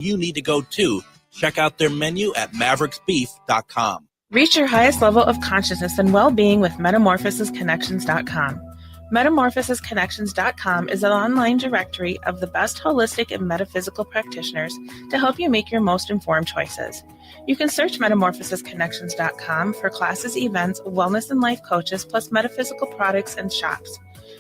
you need to go too. Check out their menu at mavericksbeef.com. Reach your highest level of consciousness and well-being with metamorphosisconnections.com. Metamorphosisconnections.com is an online directory of the best holistic and metaphysical practitioners to help you make your most informed choices. You can search metamorphosisconnections.com for classes, events, wellness and life coaches, plus metaphysical products and shops.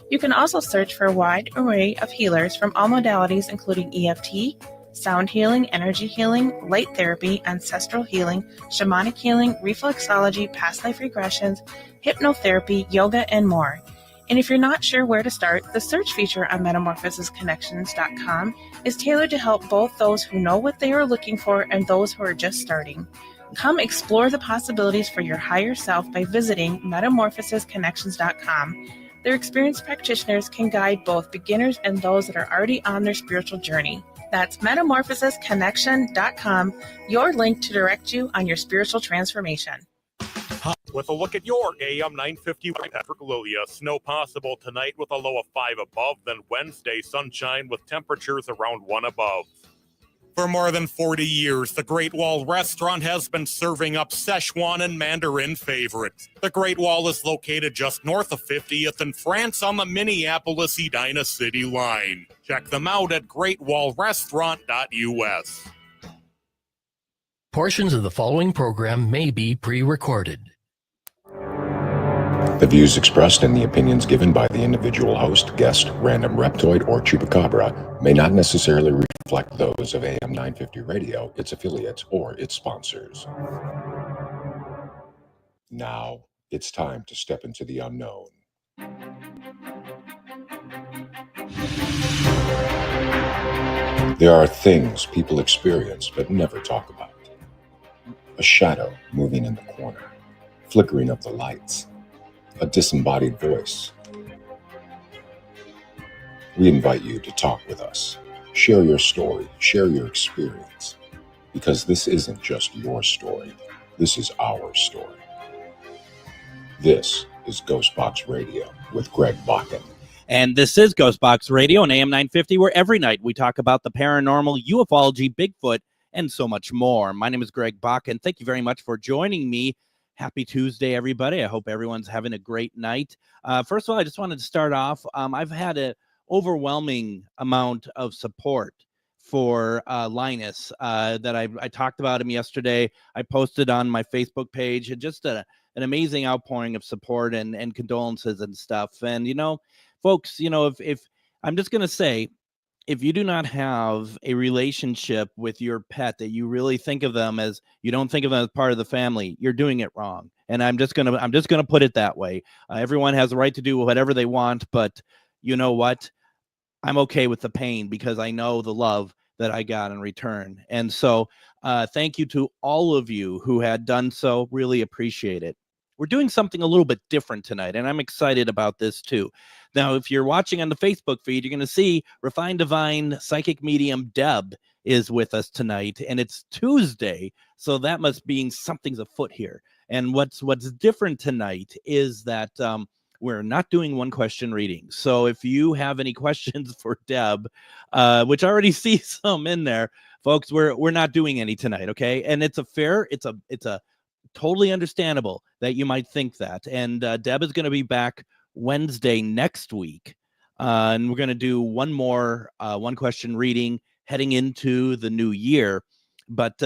You can also search for a wide array of healers from all modalities, including EFT, sound healing, energy healing, light therapy, ancestral healing, shamanic healing, reflexology, past life regressions, hypnotherapy, yoga, and more. And if you're not sure where to start, the search feature on metamorphosisconnections.com is tailored to help both those who know what they are looking for and those who are just starting. Come explore the possibilities for your higher self by visiting metamorphosisconnections.com. Their experienced practitioners can guide both beginners and those that are already on their spiritual journey. That's metamorphosisconnection.com, your link to direct you on your spiritual transformation. With a look at your AM 950 Patrick Lilia. Snow possible tonight with a low of 5 above. Then Wednesday, sunshine with temperatures around 1 above. For more than 40 years, the Great Wall Restaurant has been serving up Szechuan and Mandarin favorites. The Great Wall is located just north of 50th in France on the Minneapolis-Edina City line. Check them out at greatwallrestaurant.us. Portions of the following program may be pre-recorded. The views expressed and the opinions given by the individual host, guest, random reptoid, or chupacabra may not necessarily reflect those of AM 950 Radio, its affiliates, or its sponsors. Now, it's time to step into the unknown. There are things people experience but never talk about. A shadow moving in the corner, flickering of the lights, a disembodied voice. We invite you to talk with us. Share your story, share your experience, because this isn't just your story, this is our story. This is GhostBox Radio with Greg Bakun. And this is GhostBox Radio on AM 950, where every night we talk about the paranormal, ufology, Bigfoot, and so much more. My name is Greg Bakun. Thank you very much for joining me. Happy Tuesday, everybody. I hope everyone's having a great night. First of all, I just wanted to start off. I've had an overwhelming amount of support for Linus that I talked about him yesterday. I posted on my Facebook page, just an amazing outpouring of support and condolences and stuff. And, you know, folks, you know, if I'm just going to say, if you do not have a relationship with your pet that you really think of them as, you don't think of them as part of the family, you're doing it wrong. And I'm just gonna put it that way. Everyone has the right to do whatever they want, but you know what? I'm okay with the pain because I know the love that I got in return. And so thank you to all of you who had done so. Really appreciate it. We're doing something a little bit different tonight, and I'm excited about this too. Now, if you're watching on the Facebook feed, you're going to see Refined Divine Psychic Medium Deb is with us tonight, and it's Tuesday, so that must mean something's afoot here. And what's different tonight is that we're not doing one-question readings. So if you have any questions for Deb, which I already see some in there, folks, we're not doing any tonight, okay? And it's a totally understandable that you might think that. And Deb is going to be back Wednesday next week. And we're going to do one more one-question reading heading into the new year. But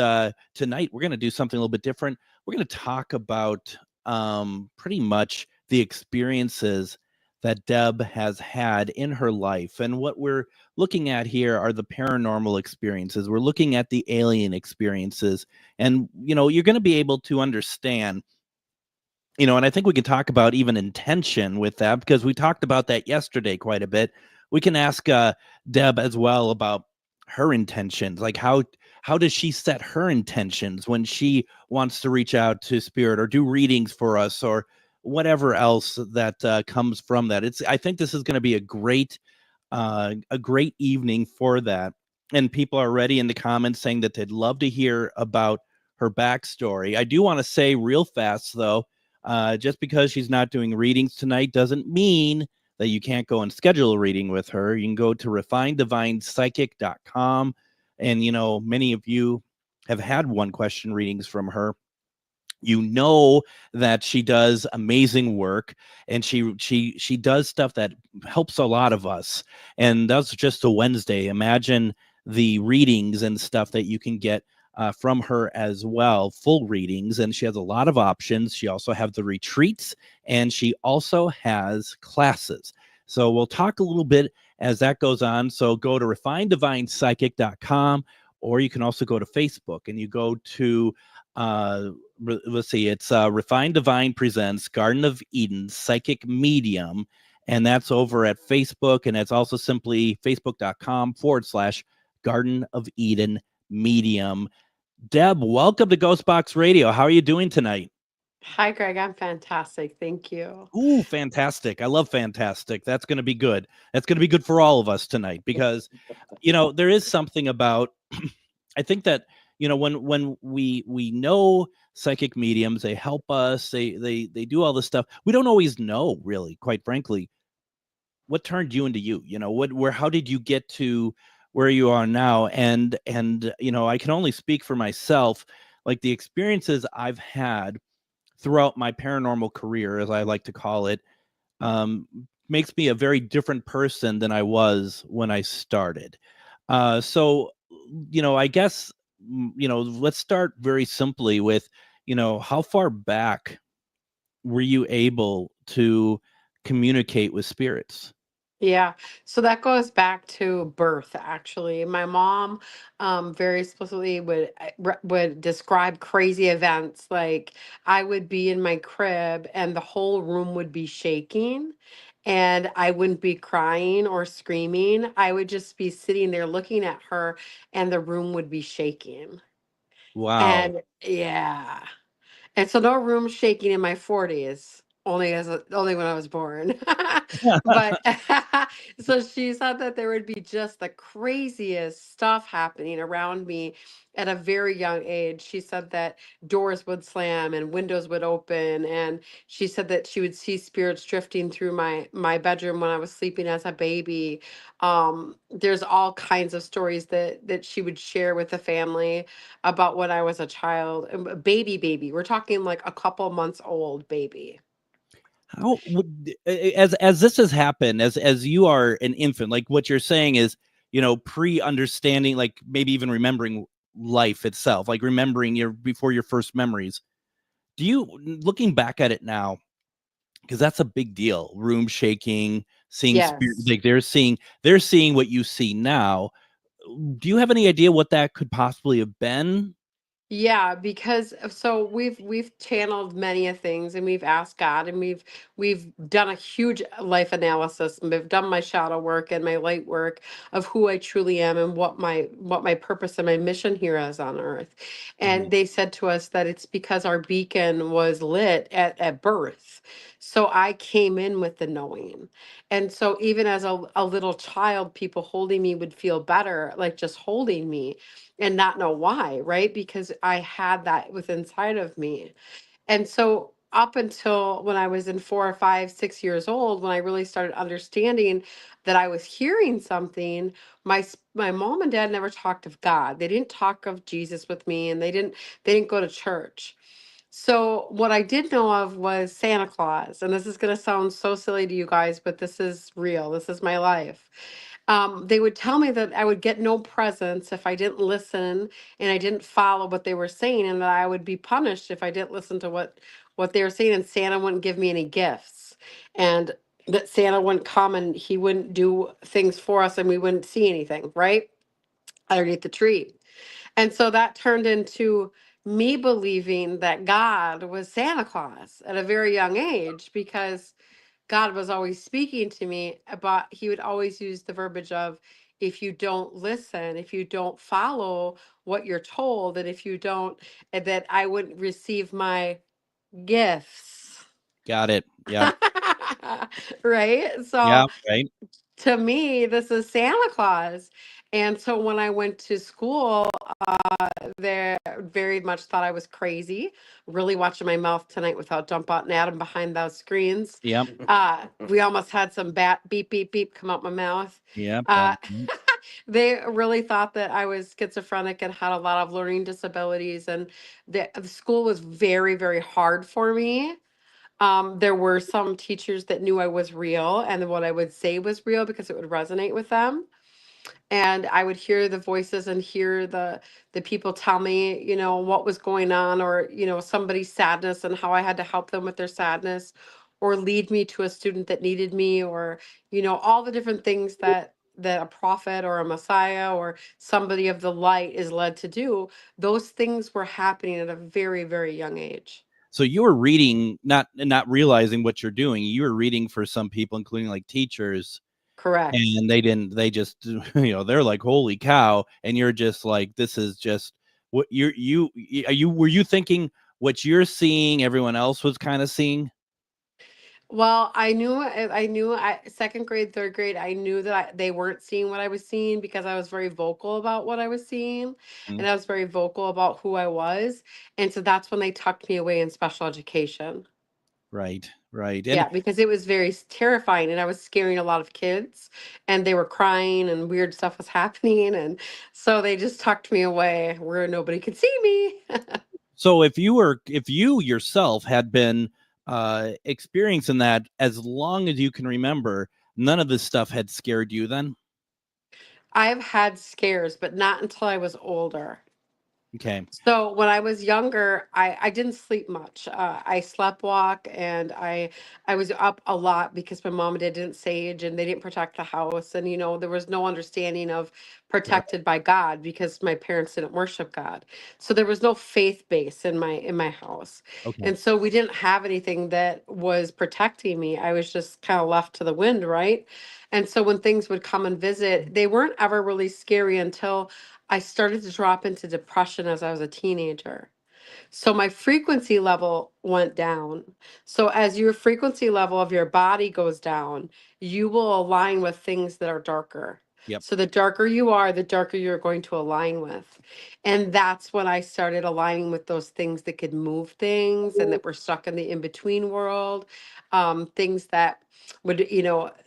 tonight, we're going to do something a little bit different. We're going to talk about pretty much the experiences that Deb has had in her life. And what we're looking at here are the paranormal experiences. We're looking at the alien experiences. And, you know, you're going to be able to understand, you know, and I think we can talk about even intention with that, because we talked about that yesterday quite a bit. We can ask Deb as well about her intentions. Like how does she set her intentions when she wants to reach out to spirit or do readings for us or whatever else that comes from that. I think this is going to be a great evening for that. And people are already in the comments saying that they'd love to hear about her backstory. I do want to say real fast, though, just because she's not doing readings tonight doesn't mean that you can't go and schedule a reading with her. You can go to refineddivinepsychic.com. And, many of you have had one question readings from her. You know that she does amazing work, and she does stuff that helps a lot of us. And that's just a Wednesday. Imagine the readings and stuff that you can get from her as well, full readings. And she has a lot of options. She also has the retreats, and she also has classes. So we'll talk a little bit as that goes on. So go to refinedivinepsychic.com, or you can also go to Facebook, and you go to let's see, it's Refined Divine presents Garden of Eden Psychic Medium, and that's over at Facebook, and it's also simply facebook.com/Garden of Eden Medium. Deb, welcome to GhostBox Radio. How are you doing tonight? Hi, Greg. I'm fantastic. Thank you. Ooh, fantastic. I love fantastic. That's going to be good. That's going to be good for all of us tonight, because, there is something about, I think that, when we know psychic mediums, they help us, they do all this stuff. We don't always know, really, quite frankly, what turned you into you. How did you get to where you are now? And I can only speak for myself. Like, the experiences I've had throughout my paranormal career, as I like to call it, makes me a very different person than I was when I started. So, I guess, let's start very simply with, how far back were you able to communicate with spirits? Yeah. So that goes back to birth, actually. My mom very explicitly would describe crazy events. Like, I would be in my crib and the whole room would be shaking, and I wouldn't be crying or screaming. I would just be sitting there looking at her, and the room would be shaking. Wow. And yeah. And so no room shaking in my 40s, only when I was born. But so she said that there would be just the craziest stuff happening around me at a very young age. She said that doors would slam and windows would open, and she said that she would see spirits drifting through my bedroom when I was sleeping as a baby. There's all kinds of stories that she would share with the family about when I was a child, a baby. We're talking like a couple months old baby. How would, as this has happened, as you are an infant, like what you're saying is, pre-understanding, like maybe even remembering life itself, like remembering before your first memories. Do you, looking back at it now, because that's a big deal, room shaking, seeing spirit, Yes. like they're seeing what you see now. Do you have any idea what that could possibly have been? Yeah, because so we've channeled many of things, and we've asked God, and we've done a huge life analysis, and we've done my shadow work and my light work of who I truly am and what my purpose and my mission here is on earth. Mhm. And they said to us that it's because our beacon was lit at birth. So I came in with the knowing. And so even as a little child, people holding me would feel better, like just holding me, and not know why, right? Because I had that within inside of me. And so up until when I was in 4 or 5, 6 years old, when I really started understanding that I was hearing something, my mom and dad never talked of God. They didn't talk of Jesus with me, and they didn't go to church. So what I did know of was Santa Claus, and this is going to sound so silly to you guys, but this is real. This is my life. They would tell me that I would get no presents if I didn't listen and I didn't follow what they were saying, and that I would be punished if I didn't listen to what they were saying, and Santa wouldn't give me any gifts, and that Santa wouldn't come and he wouldn't do things for us, and we wouldn't see anything, right? Underneath the tree. And so that turned into me believing that God was Santa Claus at a very young age, because God was always speaking to me about, he would always use the verbiage of, if you don't listen, if you don't follow what you're told, and if you don't, and that I wouldn't receive my gifts. Got it. Yeah. Right? Yeah. So Right. to me, this is Santa Claus. And so when I went to school, they very much thought I was crazy. Really watching my mouth tonight without dump out and Adam behind those screens. Yep. We almost had some bat beep, beep, beep come out my mouth. Yep. Uh, They really thought that I was schizophrenic and had a lot of learning disabilities, and the school was very, very hard for me. There were some teachers that knew I was real and what I would say was real because it would resonate with them. And I would hear the voices and hear the people tell me, what was going on, or somebody's sadness and how I had to help them with their sadness, or lead me to a student that needed me, or all the different things that a prophet or a messiah or somebody of the light is led to do. Those things were happening at a very, very young age. So you were reading, not realizing what you're doing. You were reading for some people, including like teachers, Correct. and they just, they're like, holy cow. And you're just like, this is just what were you thinking what you're seeing, everyone else was kind of seeing? Well, I second grade, third grade, I knew that they weren't seeing what I was seeing because I was very vocal about what I was seeing, Mm, and I was very vocal about who I was. And so that's when they tucked me away in special education. right. Right. And Yeah, because it was very terrifying, and I was scaring a lot of kids, and they were crying and weird stuff was happening. And so they just tucked me away where nobody could see me. so if you yourself had been experiencing that as long as you can remember, none of this stuff had scared you then? I've had scares, but not until I was older. Okay. So when I was younger, I didn't sleep much. I slept walk, and I was up a lot because my mom and dad didn't sage and they didn't protect the house, and there was no understanding of Right. protected by God because my parents didn't worship God. So there was no faith base in my house. Okay. And so we didn't have anything that was protecting me. I was just kind of left to the wind, right? And so when things would come and visit, they weren't ever really scary until I started to drop into depression as I was a teenager. So my frequency level went down. So as your frequency level of your body goes down, you will align with things that are darker. Yep. So the darker you are, the darker you're going to align with. And that's when I started aligning with those things that could move things and that were stuck in the in-between world. Things that would,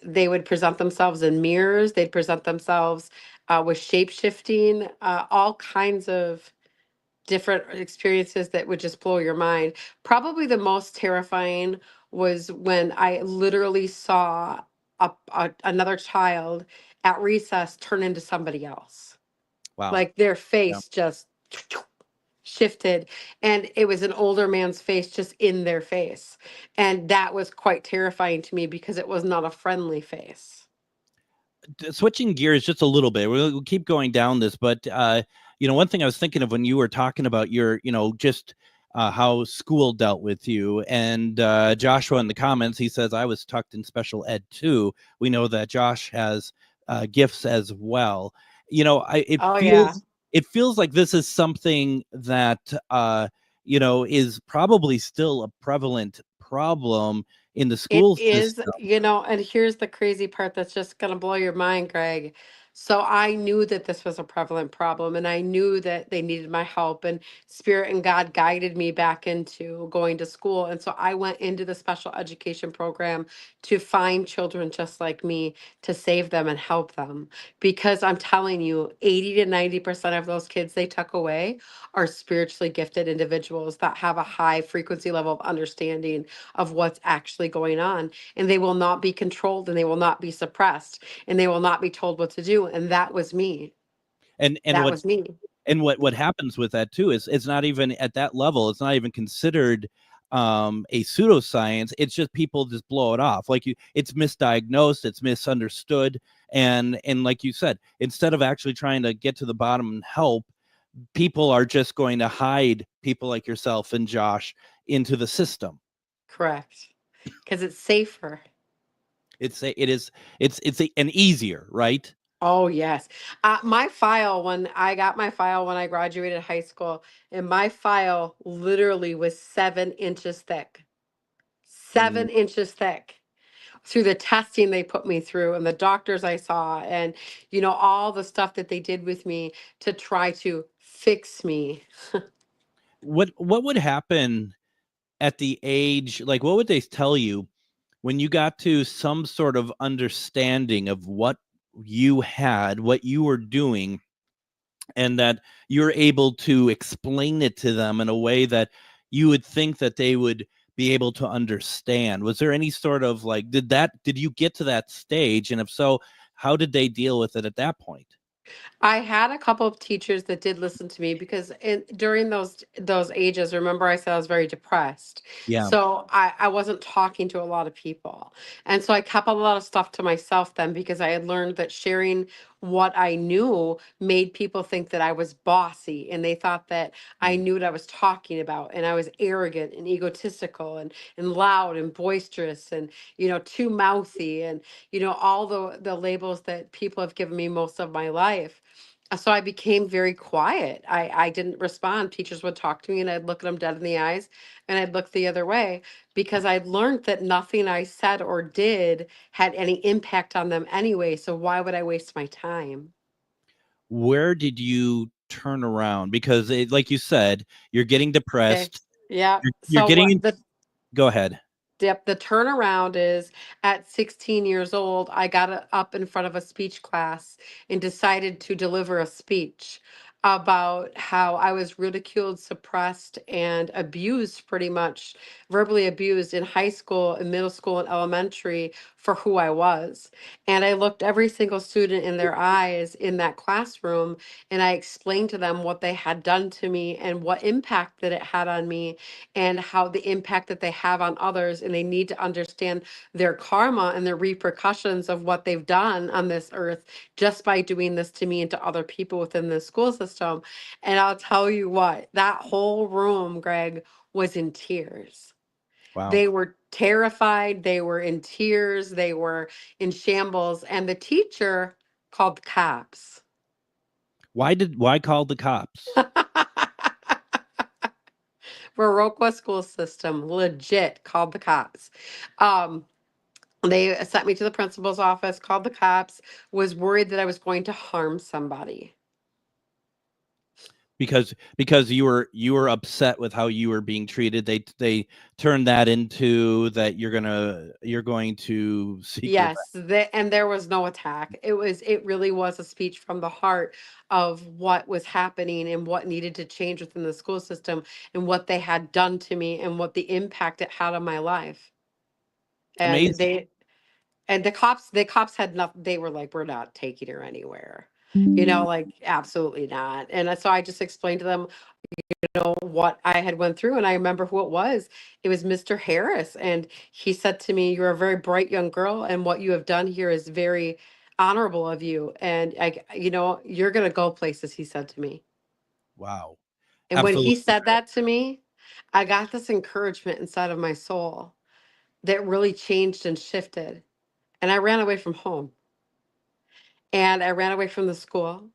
they would present themselves in mirrors, they'd present themselves with shape shifting, all kinds of different experiences that would just blow your mind. Probably the most terrifying was when I literally saw another child at recess turn into somebody else. Wow. Like their Yeah. face just shifted, and it was an older man's face just in their face. And that was quite terrifying to me because it was not a friendly face. Switching gears just a little bit, we'll keep going down this, but one thing I was thinking of when you were talking about your, just how school dealt with you, and Joshua in the comments, he says I was tucked in special ed too. We know that Josh has gifts as well. It Oh yeah. feels like this is something that is probably still a prevalent problem in the It school is, system. and here's the crazy part that's just going to blow your mind, Greg. So I knew that this was a prevalent problem, and I knew that they needed my help, and Spirit and God guided me back into going to school. And so I went into the special education program to find children just like me, to save them and help them. Because I'm telling you, 80 to 90% of those kids they took away are spiritually gifted individuals that have a high frequency level of understanding of what's actually going on, and they will not be controlled, and they will not be suppressed, and they will not be told what to do. And that was me. And That was me. what happens with that too is it's not even at that level, it's not even considered a pseudoscience. It's just people just blow it off like it's misdiagnosed, it's misunderstood, and like you said, instead of actually trying to get to the bottom and help, people are just going to hide people like yourself and Josh into the system. Correct. Because it's safer. An easier, right? Oh yes. When I got my file when I graduated high school, and my file literally was 7 inches thick. 7 inches thick. Through the testing they put me through and the doctors I saw, and all the stuff that they did with me to try to fix me. What would happen at the age, like what would they tell you when you got to some sort of understanding of what you had, what you were doing, and that you're able to explain it to them in a way that you would think that they would be able to understand? Was there any sort of like, did you get to that stage? And if so, how did they deal with it at that point? I had a couple of teachers that did listen to me because during those ages, remember I said I was very depressed. Yeah. So I wasn't talking to a lot of people. And so I kept a lot of stuff to myself then because I had learned that sharing what I knew made people think that I was bossy, and they thought that I knew what I was talking about, and I was arrogant and egotistical and loud and boisterous and, too mouthy and, all the labels that people have given me most of my life. So I became very quiet. I didn't respond. Teachers would talk to me and I'd look at them dead in the eyes and I'd look the other way because I'd learned that nothing I said or did had any impact on them anyway. So why would I waste my time? Where did you turn around? Because like you said, you're getting depressed. Okay. Yeah. You're getting. Go ahead. Yep. The turnaround is at 16 years old, I got up in front of a speech class and decided to deliver a speech about how I was ridiculed, suppressed, and abused, pretty much verbally abused in high school and middle school and elementary for who I was. And I looked every single student in their eyes in that classroom and I explained to them what they had done to me and what impact that it had on me and how the impact that they have on others. And they need to understand their karma and the repercussions of what they've done on this earth just by doing this to me and to other people within the school system. And I'll tell you what, that whole room, Greg, was in tears. Wow. They were terrified. They were in tears. They were in shambles. And the teacher called the cops. Why call the cops? Viroqua school system legit called the cops. They sent me to the principal's office, called the cops, was worried that I was going to harm somebody. Because you were upset with how you were being treated. They turned that into that you're going to seek. Yes, and there was no attack. It really was a speech from the heart of what was happening and what needed to change within the school system and what they had done to me and what the impact it had on my life. And Amazing. the cops had nothing. They were like, we're not taking her anywhere. Like absolutely not. And so I just explained to them, what I had went through. And I remember who it was. It was Mr. Harris. And he said to me, you're a very bright young girl. And what you have done here is very honorable of you. And you're going to go places, he said to me. Wow. And Absolutely. When he said that to me, I got this encouragement inside of my soul that really changed and shifted. And I ran away from home. And I ran away from the school.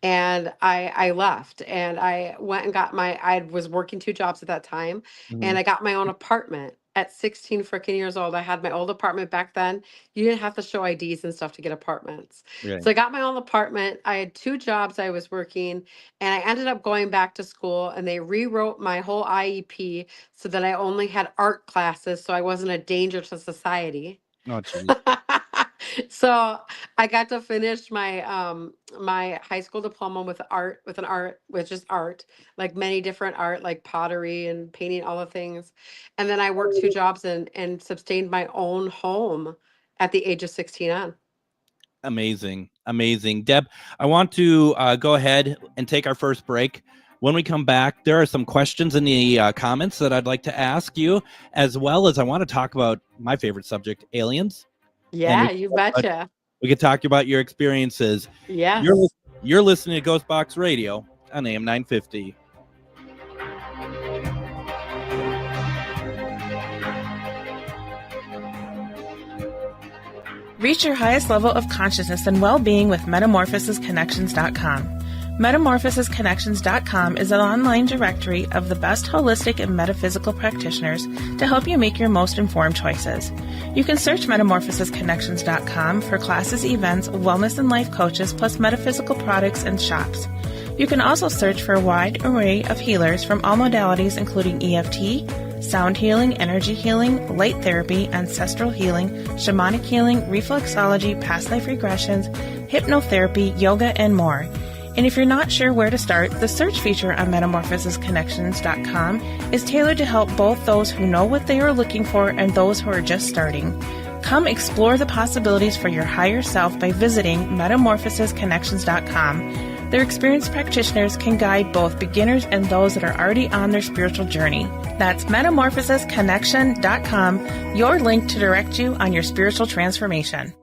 And I left and I went and got I was working 2 jobs at that time. Mm-hmm. And I got my own apartment at 16 freaking years old. I had my old apartment back then. You didn't have to show IDs and stuff to get apartments. Right. So I got my own apartment. I had 2 jobs I was working and I ended up going back to school and they rewrote my whole IEP so that I only had art classes. So I wasn't a danger to society. Oh, geez. So I got to finish my my high school diploma with just art, like many different art, like pottery and painting, all the things. And then I worked 2 jobs and sustained my own home at the age of 16 on. Amazing. Deb, I want to go ahead and take our first break. When we come back, there are some questions in the comments that I'd like to ask you, as well as I want to talk about my favorite subject, aliens. Yeah, you betcha. We could talk about your experiences. Yeah. You're listening to GhostBox Radio on AM 950. Reach your highest level of consciousness and well-being with metamorphosisconnections.com. Metamorphosisconnections.com is an online directory of the best holistic and metaphysical practitioners to help you make your most informed choices. You can search metamorphosisconnections.com for classes, events, wellness and life coaches, plus metaphysical products and shops. You can also search for a wide array of healers from all modalities, including EFT, sound healing, energy healing, light therapy, ancestral healing, shamanic healing, reflexology, past life regressions, hypnotherapy, yoga, and more. And if you're not sure where to start, the search feature on metamorphosisconnections.com is tailored to help both those who know what they are looking for and those who are just starting. Come explore the possibilities for your higher self by visiting metamorphosisconnections.com. Their experienced practitioners can guide both beginners and those that are already on their spiritual journey. That's metamorphosisconnection.com, your link to direct you on your spiritual transformation.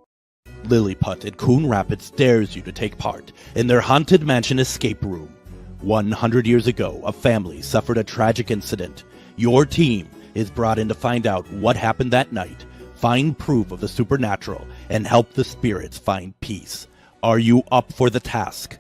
Lilliput in Coon Rapids dares you to take part in their Haunted Mansion escape room. 100 years ago, a family suffered a tragic incident. Your team is brought in to find out what happened that night, find proof of the supernatural, and help the spirits find peace. Are you up for the task?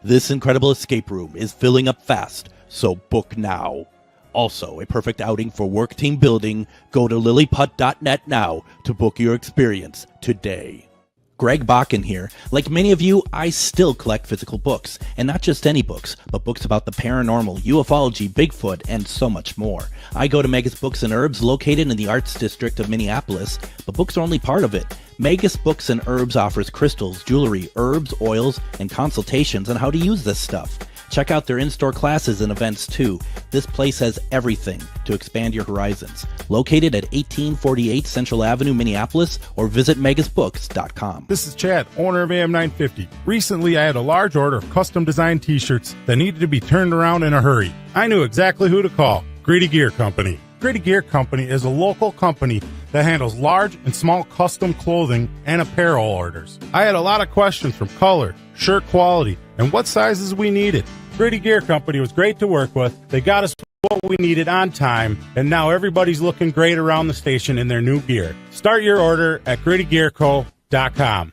This incredible escape room is filling up fast, so book now. Also, a perfect outing for work team building. Go to lilliput.net now to book your experience today. Greg Bakun here. Like many of you, I still collect physical books, and not just any books, but books about the paranormal, ufology, Bigfoot, and so much more. I go to Megas Books and Herbs, located in the Arts District of Minneapolis, but books are only part of it. Megas Books and Herbs offers crystals, jewelry, herbs, oils, and consultations on how to use this stuff. Check out their in-store classes and events too. This place has everything to expand your horizons. Located at 1848 Central Avenue, Minneapolis, or visit megasbooks.com. This is Chad, owner of AM 950. Recently, I had a large order of custom designed t-shirts that needed to be turned around in a hurry. I knew exactly who to call. Grady Gear Company. Grady Gear Company is a local company that handles large and small custom clothing and apparel orders. I had a lot of questions from color, shirt quality, and what sizes we needed. Grady Gear Company was great to work with. They got us what we needed on time, and now everybody's looking great around the station in their new gear. Start your order at GradyGearCo.com.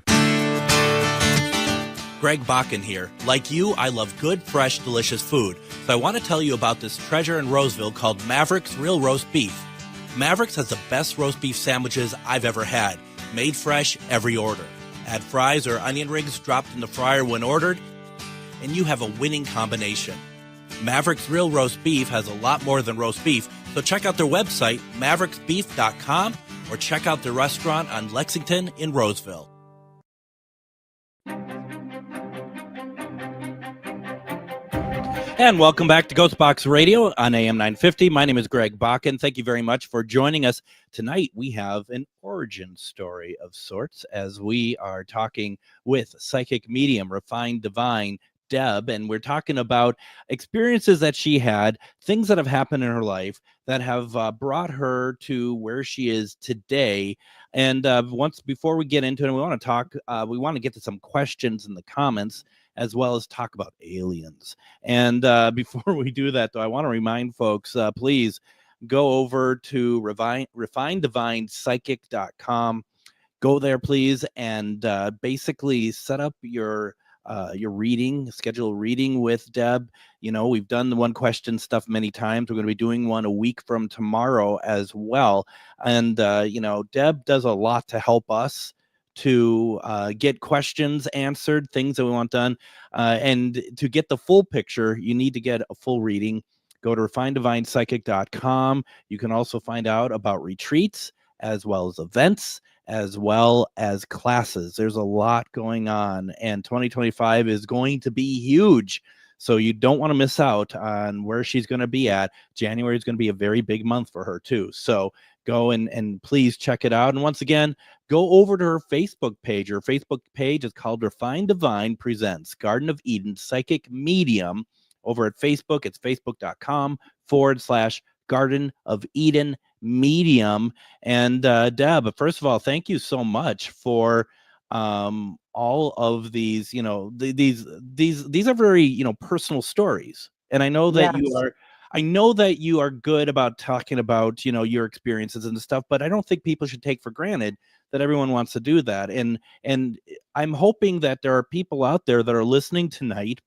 Greg Bakun here. Like you, I love good, fresh, delicious food. So I want to tell you about this treasure in Roseville called Maverick's Real Roast Beef. Maverick's has the best roast beef sandwiches I've ever had. Made fresh every order. Add fries or onion rings dropped in the fryer when ordered, and you have a winning combination. Maverick's Real Roast Beef has a lot more than roast beef, so check out their website, mavericksbeef.com, or check out their restaurant on Lexington in Roseville. And welcome back to GhostBox Radio on AM 950. My name is Greg Bakun. Thank you very much for joining us. Tonight we have an origin story of sorts as we are talking with psychic medium, refined divine, Deb, and we're talking about experiences that she had, things that have happened in her life that have brought her to where she is today. And before we get into it, we want to get to some questions in the comments, as well as talk about aliens. And before we do that, though, I want to remind folks, please go over to refinedivinepsychic.com. Go there, please, and basically set up your reading, schedule a reading with Deb. You know, we've done the one question stuff many times. We're going to be doing one a week from tomorrow as well. And, Deb does a lot to help us to get questions answered, things that we want done. And to get the full picture, you need to get a full reading. Go to refinedivinepsychic.com. You can also find out about retreats, as well as events, as well as classes. There's a lot going on, and 2025 is going to be huge. So you don't want to miss out on where she's going to be at. January is going to be a very big month for her too. So go and please check it out. And once again, go over to her Facebook page. Her Facebook page is called Refined Divine Presents Garden of Eden Psychic Medium. Over at Facebook, it's facebook.com/Garden of Eden Medium. And Deb, first of all, thank you so much for all of these. These are very personal stories, and I know that you are good about talking about your experiences and stuff. But I don't think people should take for granted that everyone wants to do that. And I'm hoping that there are people out there that are listening tonight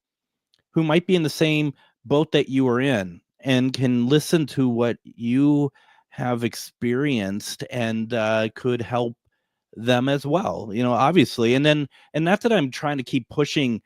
who might be in the same boat that you are in and can listen to what you have experienced and could help them as well, obviously. And not that I'm trying to keep pushing,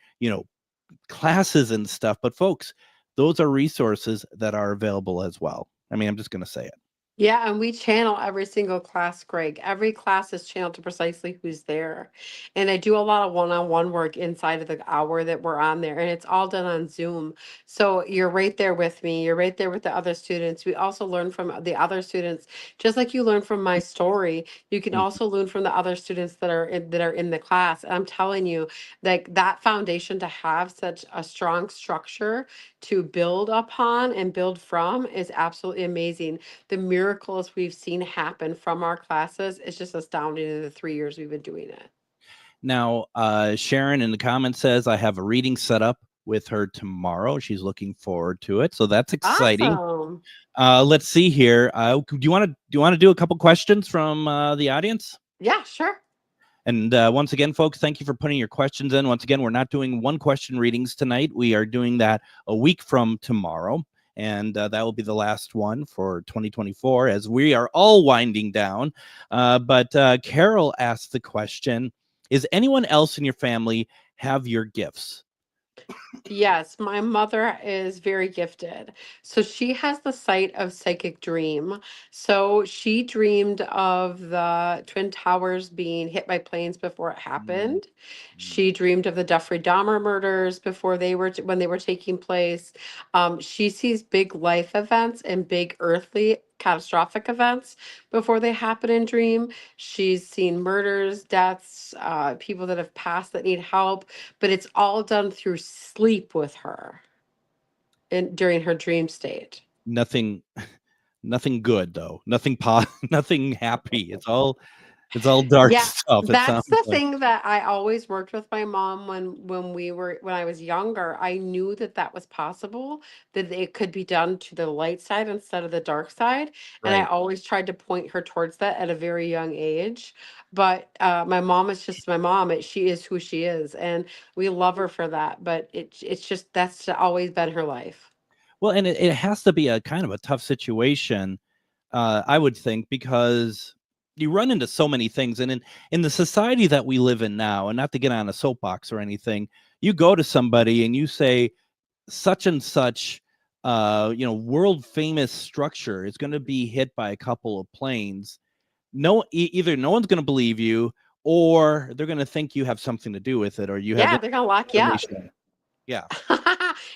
classes and stuff. But folks, those are resources that are available as well. I mean, I'm just going to say it. Yeah, and we channel every single class, Greg. Every class is channeled to precisely who's there. And I do a lot of one-on-one work inside of the hour that we're on there, and it's all done on Zoom. So you're right there with me. You're right there with the other students. We also learn from the other students, just like you learn from my story. You can Mhm. also learn from the other students that are in the class. And I'm telling you, like that foundation to have such a strong structure to build upon and build from is absolutely amazing. The miracles we've seen happen from our classes is just astounding in the 3 years we've been doing it. Now, Sharon in the comments says, I have a reading set up with her tomorrow. She's looking forward to it. So that's exciting. Awesome. Let's see here. Do you want to do a couple questions from the audience? Yeah, sure. And once again, folks, thank you for putting your questions in. Once again, we're not doing one question readings tonight. We are doing that a week from tomorrow. And that will be the last one for 2024 as we are all winding down. But Carol asked the question, is anyone else in your family have your gifts? Yes, my mother is very gifted. So she has the sight of psychic dream. So she dreamed of the Twin Towers being hit by planes before it happened. She dreamed of the Jeffrey Dahmer murders before they were when they were taking place. She sees big life events and big earthly catastrophic events before they happen in dream. She's seen murders, deaths, people that have passed that need help, but it's all done through sleep with her during her dream state. Nothing good though. Nothing happy. It's all dark Yeah, stuff. It that's sounds the like. thing that I always worked with my mom when I was younger. I knew that that was possible, that it could be done to the light side instead of the dark side, and I Right. always tried to point her towards that at a very young age. But my mom is just my mom. She is who she is, and we love her for that. But it's just that's always been her life. Well, and it has to be a kind of a tough situation, I would think, because you run into so many things. And in the society that we live in now, and not to get on a soapbox or anything, you go to somebody and you say, such and such, world famous structure is going to be hit by a couple of planes. Either no one's going to believe you, or they're going to think you have something to do with it, or you have Yeah, they're gonna lock you up. information. Yeah.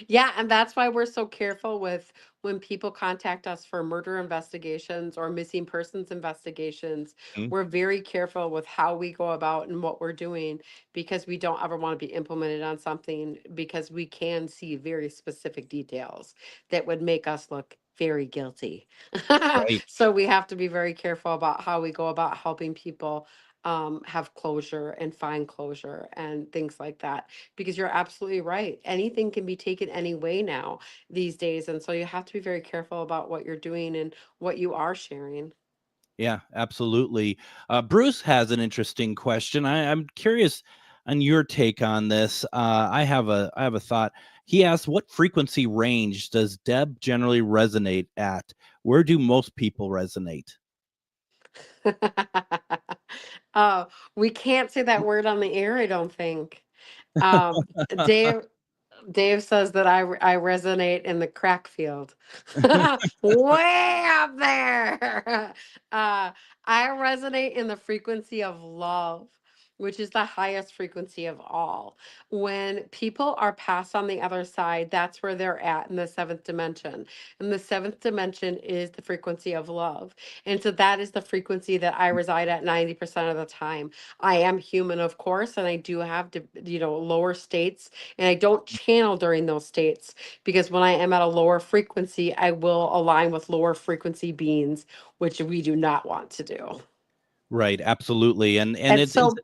Yeah, and that's why we're so careful with when people contact us for murder investigations or missing persons investigations. Mhm. We're very careful with how we go about and what we're doing because we don't ever want to be implemented on something because we can see very specific details that would make us look very guilty. Right. So we have to be very careful about how we go about helping people have closure and find closure and things like that because you're absolutely right. Anything can be taken any way now these days. And so you have to be very careful about what you're doing and what you are sharing. Yeah, absolutely. Bruce has an interesting question. I'm curious on your take on this. I have a thought. He asked, "What frequency range does Deb generally resonate at? Where do most people resonate?" Oh, we can't say that word on the air, I don't think. Um, Dave, Dave says that I resonate in the crack field. Way up there. I resonate in the frequency of love, which is the highest frequency of all. When people are passed on the other side, that's where they're at in the seventh dimension. And the seventh dimension is the frequency of love. And so that is the frequency that I reside at 90% of the time. I am human, of course, and I do have to, lower states, and I don't channel during those states because when I am at a lower frequency, I will align with lower frequency beings, which we do not want to do. Right, absolutely. And And it's so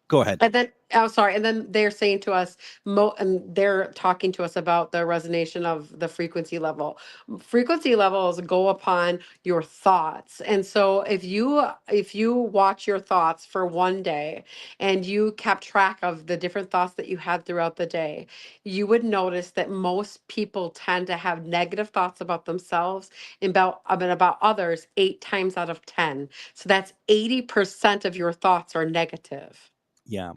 go ahead. and then, oh, sorry. And then they're saying to us, and they're talking to us about the resonation of the frequency level. Frequency levels go upon your thoughts. And so if you watch your thoughts for one day and you kept track of the different thoughts that you had throughout the day, you would notice that most people tend to have negative thoughts about themselves and about others 8 times out of 10. So that's 80% of your thoughts are negative. Yeah.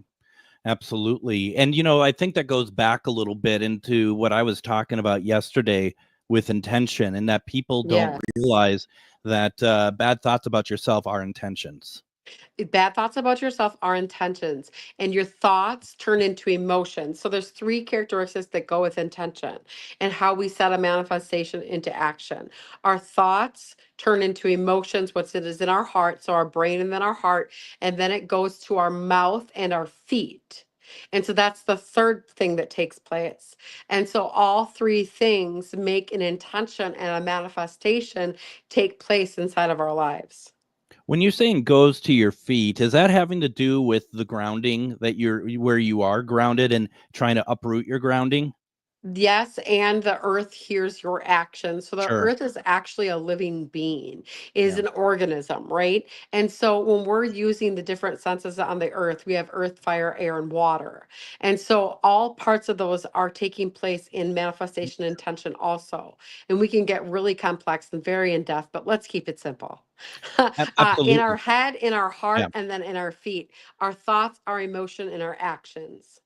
Absolutely. And, I think that goes back a little bit into what I was talking about yesterday with intention, and that people don't Yes. realize that bad thoughts about yourself are intentions. Bad thoughts about yourself are intentions, and your thoughts turn into emotions. So there's three characteristics that go with intention and how we set a manifestation into action. Our thoughts turn into emotions, what's it is in our heart, so our brain and then our heart, and then it goes to our mouth and our feet. And so that's the third thing that takes place. And so all three things make an intention and a manifestation take place inside of our lives. When you're saying goes to your feet, is that having to do with the grounding, that you're where you are grounded and trying to uproot your grounding? Yes, and the earth hears your actions. So the Sure. earth is actually a living being, is Yeah. an organism, right? And so when we're using the different senses on the earth, we have earth, fire, air, and water. And so all parts of those are taking place in manifestation intention also. And we can get really complex and very in depth, but let's keep it simple. In our Absolutely. head, in our Yeah. heart, and then in our feet, our thoughts, our emotion, and our actions.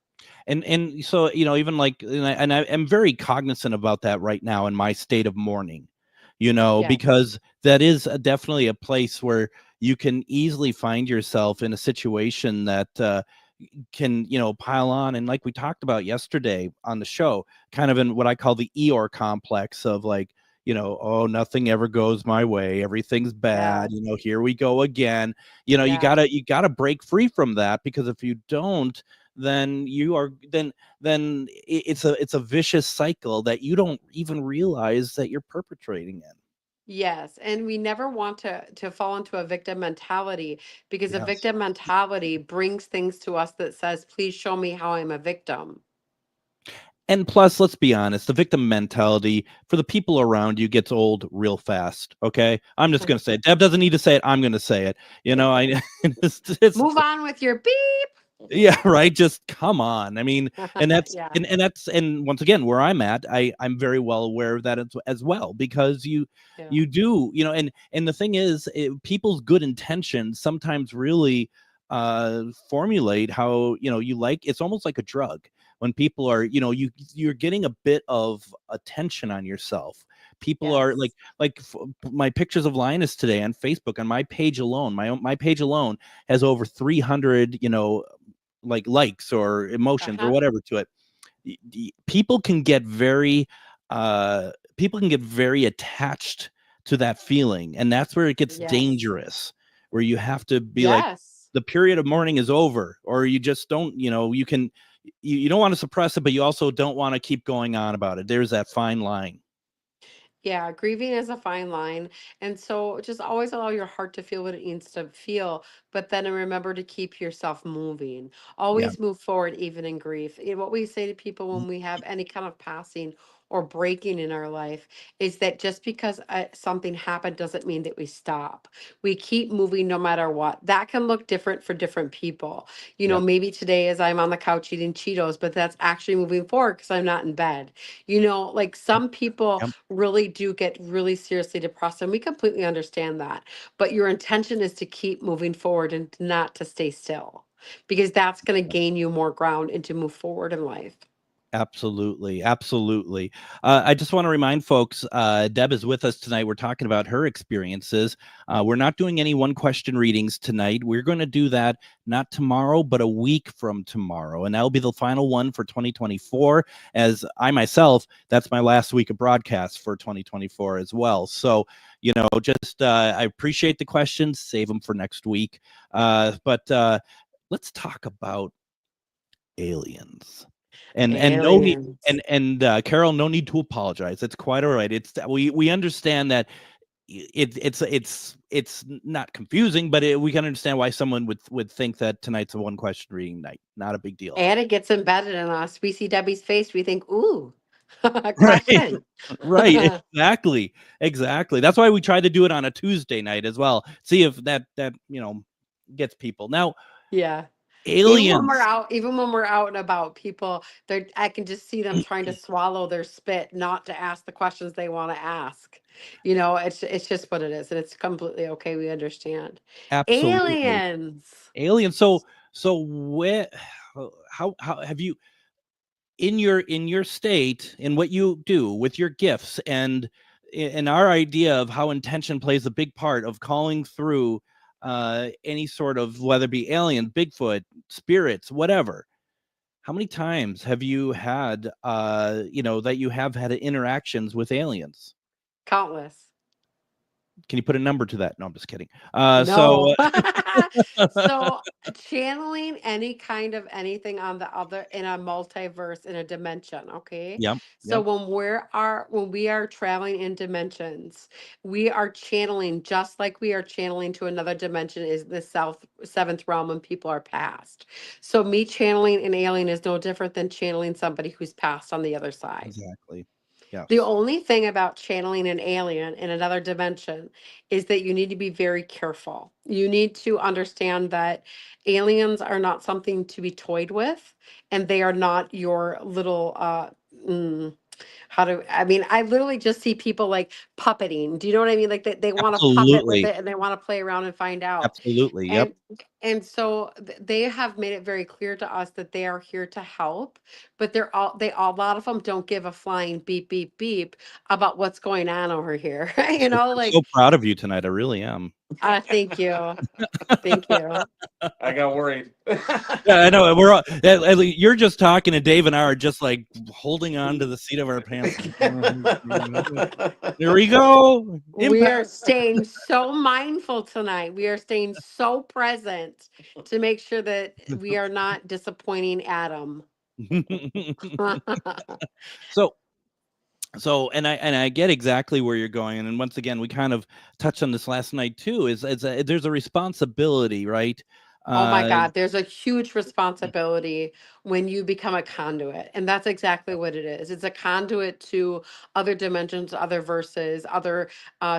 And so, even like, and I am very cognizant about that right now in my state of mourning, Yes. because that is definitely a place where you can easily find yourself in a situation that can, pile on. And like we talked about yesterday on the show, kind of in what I call the Eeyore complex of like, oh, nothing ever goes my way. Everything's bad. Yes. Here we go again. Yes. You gotta break free from that, because if you don't, then you are it's a vicious cycle that you don't even realize that you're perpetrating in. Yes, and we never want to fall into a victim mentality because a Yes. victim mentality brings things to us that says, "Please show me how I'm a victim." And plus, let's be honest, the victim mentality for the people around you gets old real fast. Okay. I'm just going to say it. Deb doesn't need to say it. I'm going to say it. It's Move on with your beep. yeah, right. Just come on. I mean, and that's Yeah, and once again, where I'm at, I'm very well aware of that as well, because yeah, you do, and the thing is, people's good intentions sometimes really formulate how, you like. It's almost like a drug when people are, you're getting a bit of attention on yourself. People are yes. my pictures of Linus today on Facebook, on my page alone, my page alone has over 300, like likes or emotions or Uh-huh. whatever to it. People can get very attached to that feeling, and that's where it gets Yes. dangerous, where you have to be like, Yes. the period of mourning is over, or you just don't, you don't want to suppress it, but you also don't want to keep going on about it. There's that fine line. Yeah, grieving is a fine line. And so just always allow your heart to feel what it needs to feel, but then remember to keep yourself moving. Yeah. Always move forward, even in grief. What we say to people when we have any kind of passing or breaking in our life is that just because something happened doesn't mean that we stop. We keep moving no matter what. That can look different for different people. Yep. Maybe today is I'm on the couch eating Cheetos, but that's actually moving forward because I'm not in bed. Like some people Yep. really do get really seriously depressed, and we completely understand that, but your intention is to keep moving forward and not to stay still, because that's going to gain you more ground and to move forward in life. Absolutely, absolutely. I just want to remind folks, Deb is with us tonight. We're talking about her experiences. We're not doing any one-question readings tonight. We're going to do that not tomorrow, but a week from tomorrow, and that'll be the final one for 2024. As I myself, that's my last week of broadcast for 2024 as well. So, just I appreciate the questions. Save them for next week. But let's talk about aliens. And no need, Aliens. and Carol, no need to apologize. It's quite all right. It's we understand that it's not confusing, but we can understand why someone would think that tonight's a one question reading night. Not a big deal. And it gets embedded in us. We see Debbie's face, we think, ooh, Right. question. Right. Exactly. That's why we try to do it on a Tuesday night as well. See if that gets people. Now, Yeah. aliens. Even when we're out and about, people, I can just see them trying to swallow their spit, not to ask the questions they want to ask. It's just what it is, and it's completely okay. We understand. Absolutely. Aliens. Aliens. So where? how have you in your state, in what you do with your gifts, and our idea of how intention plays a big part of calling through any sort of, whether it be alien, Bigfoot, spirits, whatever. How many times have you had that you have had interactions with aliens? Countless. Can you put a number to that? No, I'm just kidding. No. So channeling any kind of anything on the other in a multiverse, in a dimension, okay? Yep, So yep, when we are traveling in dimensions, we are channeling just like we are channeling to another dimension, is the seventh realm when people are passed. So me channeling an alien is no different than channeling somebody who's passed on the other side. exactly. The Yes, only thing about channeling an alien in another dimension is that you need to be very careful. You need to understand that aliens are not something to be toyed with, and they are not your little mm, I mean, I literally just see people like puppeting. Do you know what I mean? Like they want to puppet with absolutely, it and they want to play around and find out. absolutely. Yep. And so they have made it very clear to us that they are here to help, but a lot of them don't give a flying beep beep beep about what's going on over here. I'm so proud of you tonight. I really am. Thank you. Thank you. I got worried. Yeah, I know. We're all, you're just talking, and Dave and I are just like holding on to the seat of our pants. Here we go. We are Impact. staying so mindful tonight. We are staying so present to make sure that we are not disappointing Adam. so and I get exactly where you're going, and once again we kind of touched on this last night too. There's a responsibility, right? Oh my Uh, God, there's a huge responsibility when you become a conduit. And that's exactly what it is. It's a conduit to other dimensions, other verses, other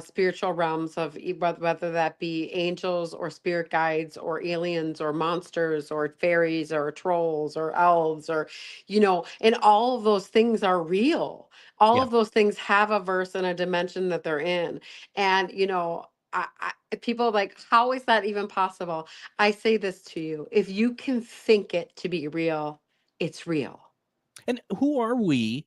spiritual realms of whether that be angels or spirit guides or aliens or monsters or fairies or trolls or elves or, and all of those things are real. All yeah. of those things have a verse and a dimension that they're in. And, people are like, how is that even possible? I say this to you. If you can think it to be real, it's real. And who are we?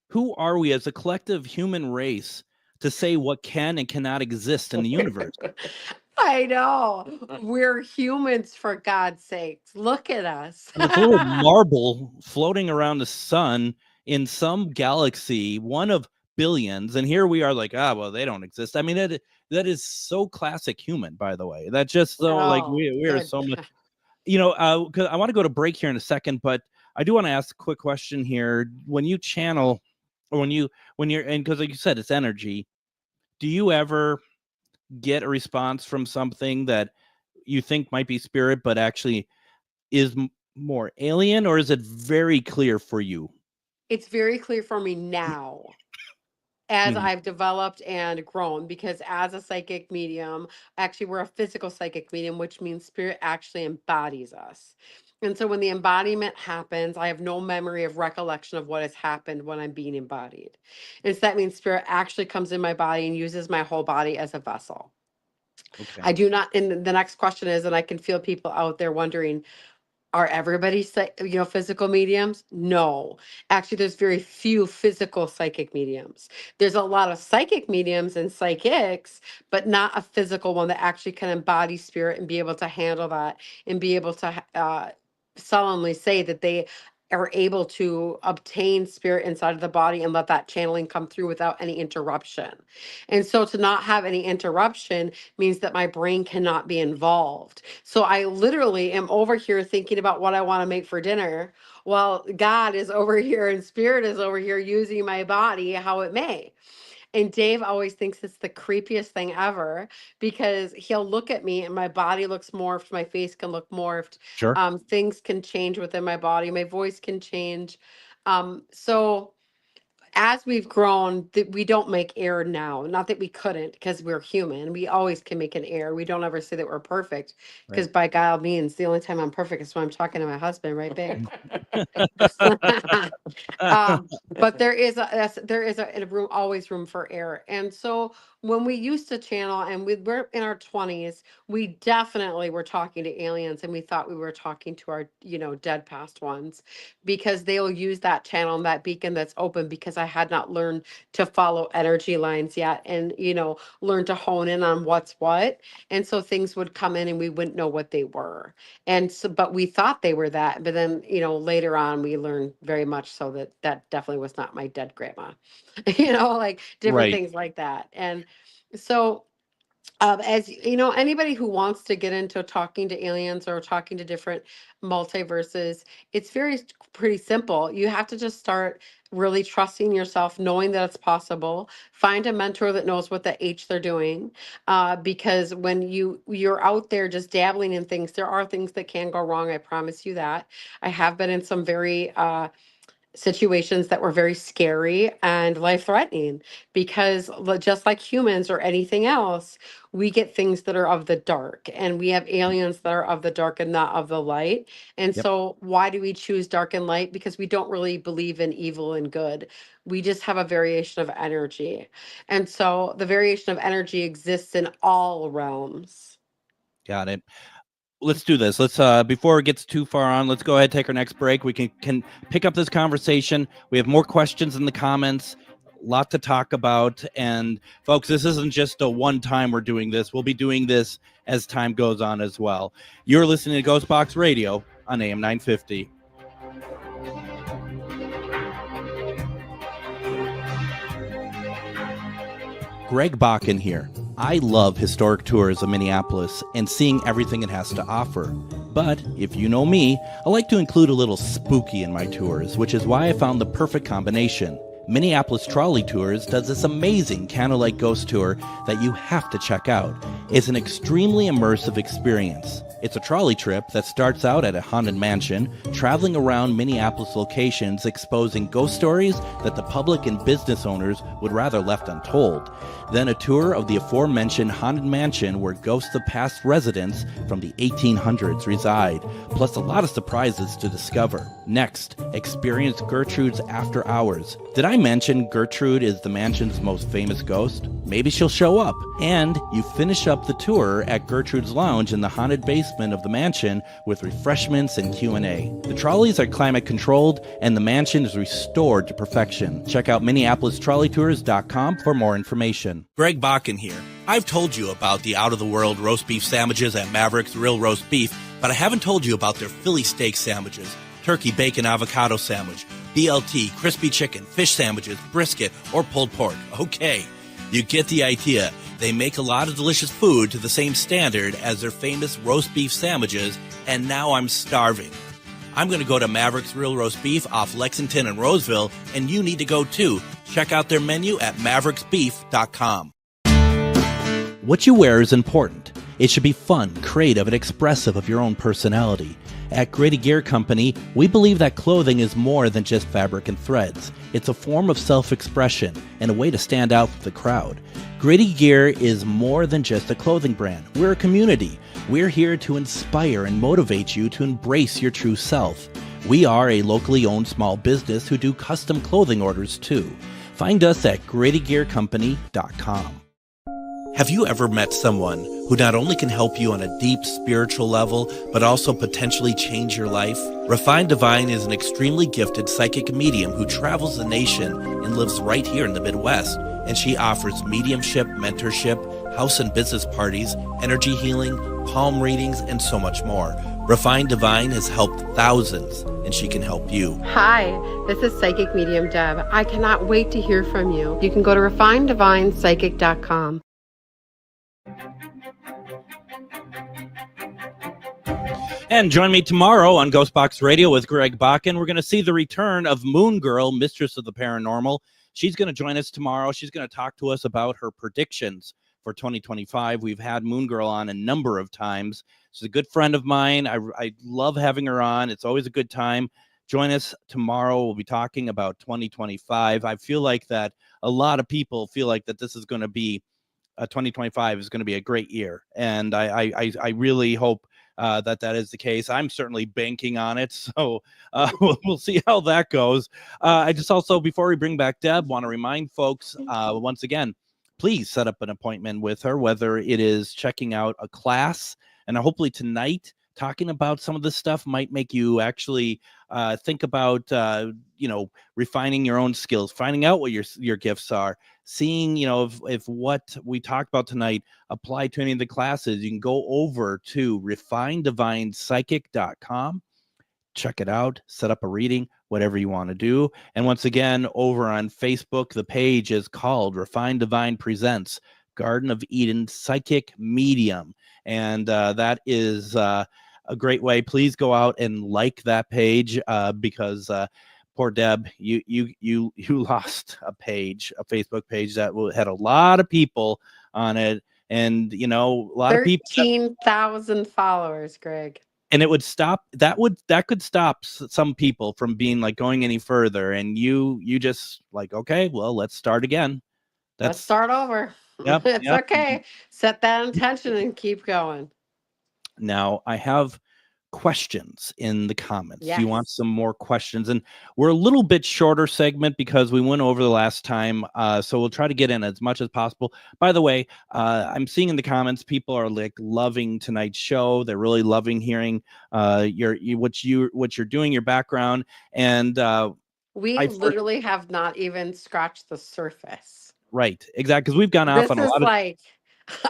Who are we as a collective human race to say what can and cannot exist in the universe? I know. We're humans, for God's sakes. Look at us. And this little marble floating around the sun in some galaxy, one of billions, and here we are like, well, they don't exist. I mean, that is so classic human, by the way. That's just so like Oh, we are good. so much, because I want to go to break here in a second, but I do want to ask a quick question here. When you channel, or when you're, and because like you said, it's energy, do you ever get a response from something that you think might be spirit, but actually is more alien, or is it very clear for you? It's very clear for me now as Mhm. I've developed and grown, because as a psychic medium, actually, we're a physical psychic medium, which means spirit actually embodies us. And so when the embodiment happens, I have no memory of recollection of what has happened when I'm being embodied. And so that means spirit actually comes in my body and uses my whole body as a vessel. Okay. I do not, and the next question is, and I can feel people out there wondering, are everybody, physical mediums? No. Actually, there's very few physical psychic mediums. There's a lot of psychic mediums and psychics, but not a physical one that actually can embody spirit and be able to handle that and be able to solemnly say that they are able to obtain spirit inside of the body and let that channeling come through without any interruption. And so to not have any interruption means that my brain cannot be involved. So I literally am over here thinking about what I want to make for dinner while God is over here and spirit is over here using my body how it may. And Dave always thinks it's the creepiest thing ever because he'll look at me and my body looks morphed, my face can look morphed, Sure. things can change within my body, my voice can change. So as we've grown, we don't make error now. Not that we couldn't, because we're human. We always can make an error. We don't ever say that we're perfect, because by God means the only time I'm perfect is when I'm talking to my husband, right, babe? But there is a room, always room for error. And so when we used to channel and we were in our 20s, we definitely were talking to aliens, and we thought we were talking to our, dead past ones, because they'll use that channel and that beacon that's open, because I had not learned to follow energy lines yet, and, learn to hone in on what's what. And so things would come in and we wouldn't know what they were. And so, but we thought they were that. But then, later on, we learned very much so that that definitely was not my dead grandma, like different Right. things like that. And so, as anybody who wants to get into talking to aliens or talking to different multiverses, it's pretty simple. You have to just start really trusting yourself, knowing that it's possible. Find a mentor that knows what the H they're doing, because when you're out there just dabbling in things, there are things that can go wrong. I promise you that. I have been in some very situations that were very scary and life-threatening, because just like humans or anything else, we get things that are of the dark, and we have aliens that are of the dark and not of the light. And Yep. so why do we choose dark and light? Because we don't really believe in evil and good. We just have a variation of energy. And so the variation of energy exists in all realms. Got it. Let's do this. Let's before it gets too far on, let's go ahead and take our next break. We can pick up this conversation. We have more questions in the comments, a lot to talk about. And folks, this isn't just a one time we're doing this. We'll be doing this as time goes on as well. You're listening to GhostBox Radio on AM 950. Greg Bakun here. I love historic tours of Minneapolis and seeing everything it has to offer. But if you know me, I like to include a little spooky in my tours, which is why I found the perfect combination. Minneapolis Trolley Tours does this amazing candlelight ghost tour that you have to check out. It's an extremely immersive experience. It's a trolley trip that starts out at a haunted mansion, traveling around Minneapolis locations exposing ghost stories that the public and business owners would rather left untold. Then a tour of the aforementioned haunted mansion where ghosts of past residents from the 1800s reside, plus a lot of surprises to discover. Next, experience Gertrude's After Hours. Did I mention Gertrude is the mansion's most famous ghost? Maybe she'll show up. And you finish up the tour at Gertrude's Lounge in the haunted basement of the mansion with refreshments and Q&A. The trolleys are climate controlled and the mansion is restored to perfection. Check out MinneapolisTrolleyTours.com for more information. Greg Bakun here. I've told you about the out-of-the-world roast beef sandwiches at Maverick's Real Roast Beef, but I haven't told you about their Philly steak sandwiches, turkey bacon avocado sandwich, BLT, crispy chicken, fish sandwiches, brisket, or pulled pork. Okay, you get the idea. They make a lot of delicious food to the same standard as their famous roast beef sandwiches, and now I'm starving. I'm going to go to Maverick's Real Roast Beef off Lexington and Roseville, and you need to go too. Check out their menu at mavericksbeef.com. What you wear is important. It should be fun, creative, and expressive of your own personality. At Grady Gear Company, we believe that clothing is more than just fabric and threads. It's a form of self-expression and a way to stand out from the crowd. Grady Gear is more than just a clothing brand. We're a community. We're here to inspire and motivate you to embrace your true self. We are a locally owned small business who do custom clothing orders too. Find us at GradyGearCompany.com. Have you ever met someone who not only can help you on a deep spiritual level, but also potentially change your life? Refined Divine is an extremely gifted psychic medium who travels the nation and lives right here in the Midwest. And she offers mediumship, mentorship, house and business parties, energy healing, palm readings, and so much more. Refined Divine has helped thousands, and she can help you. Hi, this is Psychic Medium Deb. I cannot wait to hear from you. You can go to refineddivinepsychic.com. And join me tomorrow on GhostBox Radio with Greg Bakun. We're going to see the return of Moon Girl, Mistress of the Paranormal. She's going to join us tomorrow. She's going to talk to us about her predictions for 2025. We've had Moon Girl on a number of times. She's a good friend of mine. I love having her on. It's always a good time Join us tomorrow. We'll be talking about 2025. I feel like that a lot of people feel like that this is going to be 2025 is going to be a great year, and I really hope that is the case. I'm certainly banking on it, so we'll see how that goes. I just also, before we bring back Deb, want to remind folks once again, please set up an appointment with her, whether it is checking out a class, and hopefully tonight talking about some of this stuff might make you actually think about refining your own skills, finding out what your gifts are, seeing if what we talked about tonight apply to any of the classes. You can go over to refinedivinepsychic.com, check it out, set up a reading, whatever you want to do. And once again, over on Facebook, the page is called Refined Divine Presents Garden of Eden Psychic Medium, and that is a great way. Please go out and like that page because poor Deb, you lost a Facebook page that had a lot of people on it, and a lot of people, 13,000 followers, Greg. And it would stop. That could stop some people from being like going any further. And you just like, okay, well, let's start again. Let's start over. Yep, It's okay. Set that intention and keep going. Now I have questions in the comments. Yes. You want some more questions, and we're a little bit shorter segment because we went over the last time, so we'll try to get in as much as possible. By the way, I'm seeing in the comments people are like loving tonight's show. They're really loving hearing what you're doing, your background, and we literally have not even scratched the surface. Right, exactly, because we've gone off on a lot of like